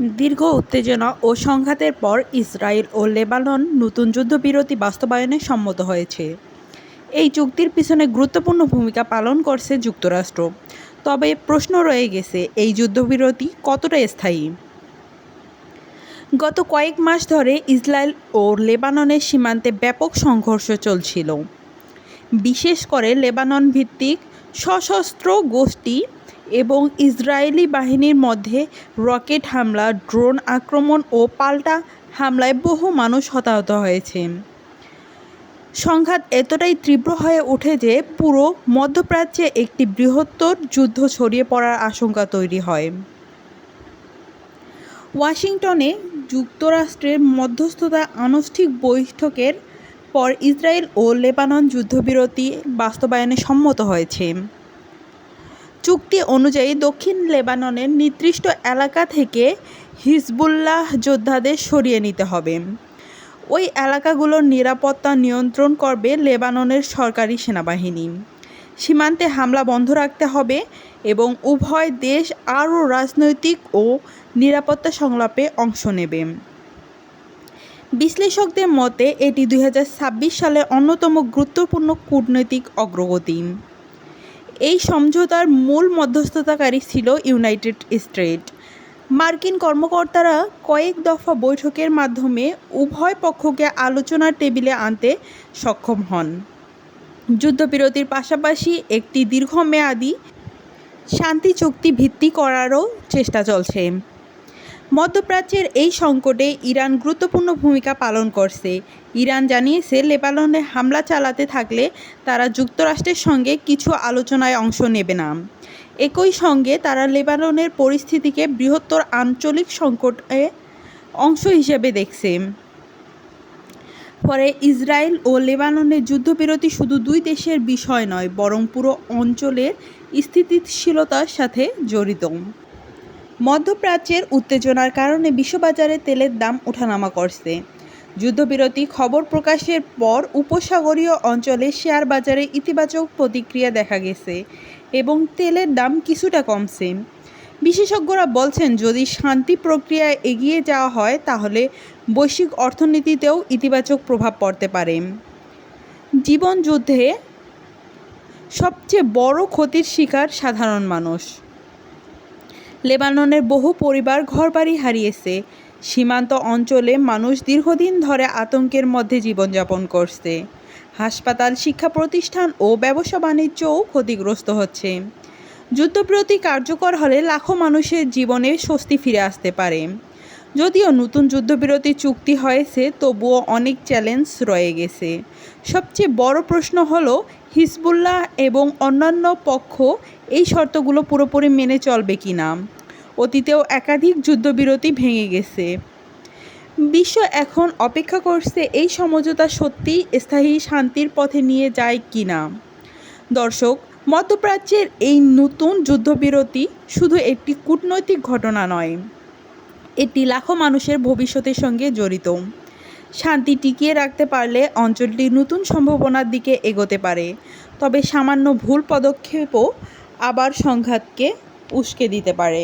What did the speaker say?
দীর্ঘ উত্তেজনা ও সংঘাতের পর ইসরায়েল ও লেবানন নতুন যুদ্ধবিরতি বাস্তবায়নে সম্মত হয়েছে। এই চুক্তির পিছনে গুরুত্বপূর্ণ ভূমিকা পালন করছে যুক্তরাষ্ট্র। তবে প্রশ্ন রয়ে গেছে, এই যুদ্ধবিরতি কতটা স্থায়ী? গত কয়েক মাস ধরে ইসরায়েল ও লেবাননের সীমান্তে ব্যাপক সংঘর্ষ চলছিল। বিশেষ করে লেবানন ভিত্তিক সশস্ত্র গোষ্ঠী এবং ইসরায়েলি বাহিনীর মধ্যে রকেট হামলা, ড্রোন আক্রমণ ও পাল্টা হামলায় বহু মানুষ হতাহত হয়েছে। সংঘাত এতটাই তীব্র হয়ে ওঠে যে পুরো মধ্যপ্রাচ্যে একটি বৃহত্তর যুদ্ধ ছড়িয়ে পড়ার আশঙ্কা তৈরি হয়। ওয়াশিংটনে যুক্তরাষ্ট্রের মধ্যস্থতা আনুষ্ঠানিক বৈঠকের পর ইসরায়েল ও লেবানন যুদ্ধবিরতি বাস্তবায়নে সম্মত হয়েছে। চুক্তি অনুযায়ী দক্ষিণ লেবাননের নির্দিষ্ট এলাকা থেকে হিজবুল্লাহ যোদ্ধাদের সরিয়ে নিতে হবে। ওই এলাকাগুলোর নিরাপত্তা নিয়ন্ত্রণ করবে লেবাননের সরকারি সেনাবাহিনী। সীমান্তে হামলা বন্ধ রাখতে হবে এবং উভয় দেশ আরও রাজনৈতিক ও নিরাপত্তা সংলাপে অংশ নেবে। বিশ্লেষকদের মতে এটি 2026 সালে অন্যতম গুরুত্বপূর্ণ কূটনৈতিক অগ্রগতি। এই সমঝোতার মূল মধ্যস্থতাকারী ছিল ইউনাইটেড স্টেট। মার্কিন কর্মকর্তারা কয়েক দফা বৈঠকের মাধ্যমে উভয় পক্ষকে আলোচনার টেবিলে আনতে সক্ষম হন। যুদ্ধবিরতির পাশাপাশি একটি দীর্ঘমেয়াদী শান্তি চুক্তি ভিত্তি করারও চেষ্টা চলছে। মধ্যপ্রাচ্যের এই সংকটে ইরান গুরুত্বপূর্ণ ভূমিকা পালন করছে। ইরান জানিয়েছে, লেবাননে হামলা চালাতে থাকলে তারা যুক্তরাষ্ট্রের সঙ্গে কিছু আলোচনায় অংশ নেবে না। একই সঙ্গে তারা লেবাননের পরিস্থিতিকে বৃহত্তর আঞ্চলিক সংকটে অংশ হিসেবে দেখছে। ফলে ইসরায়েল ও লেবাননের যুদ্ধবিরতি শুধু দুই দেশের বিষয় নয়, বরং পুরো অঞ্চলের স্থিতিশীলতার সাথে জড়িত। মধ্যপ্রাচ্যের উত্তেজনার কারণে বিশ্ববাজারে তেলের দাম ওঠানামা করছে। যুদ্ধবিরতি খবর প্রকাশের পর উপসাগরীয় অঞ্চলে শেয়ার বাজারে ইতিবাচক প্রতিক্রিয়া দেখা গেছে এবং তেলের দাম কিছুটা কমছে। বিশেষজ্ঞরা বলছেন, যদি শান্তি প্রক্রিয়ায় এগিয়ে যাওয়া হয় তাহলে বৈশ্বিক অর্থনীতিতেও ইতিবাচক প্রভাব পড়তে পারে। জীবনযুদ্ধে সবচেয়ে বড় ক্ষতির শিকার সাধারণ মানুষ। লেবাননের বহু পরিবার ঘরবাড়ি হারিয়েছে। সীমান্ত অঞ্চলে মানুষ দীর্ঘদিন ধরে আতঙ্কের মধ্যে জীবনযাপন করছে। হাসপাতাল, শিক্ষা প্রতিষ্ঠান ও ব্যবসা বাণিজ্যও ক্ষতিগ্রস্ত হচ্ছে। যুদ্ধবিরতি কার্যকর হলে লাখো মানুষের জীবনে স্বস্তি ফিরে আসতে পারে। যদিও নতুন যুদ্ধবিরতি চুক্তি হয়েছে, তবুও অনেক চ্যালেঞ্জ রয়ে গেছে। সবচেয়ে বড় প্রশ্ন হলো, হিজবুল্লাহ এবং অন্যান্য পক্ষ এই শর্তগুলো পুরোপুরি মেনে চলবে কিনা। অতীতেও একাধিক যুদ্ধবিরতি ভেঙে গেছে। বিশ্ব এখন অপেক্ষা করছে এই সমঝোতা সত্যিই স্থায়ী শান্তির পথে নিয়ে যায় কিনা। দর্শক, মধ্যপ্রাচ্যের এই নতুন যুদ্ধবিরতি শুধু একটি কূটনৈতিক ঘটনা নয়, এটি লাখো মানুষের ভবিষ্যতের সঙ্গে জড়িত। শান্তি টিকিয়ে রাখতে পারলে অঞ্চলটি নতুন সম্ভাবনার দিকে এগোতে পারে। তবে সামান্য ভুল পদক্ষেপও আবার সংঘাতকে উস্কে দিতে পারে।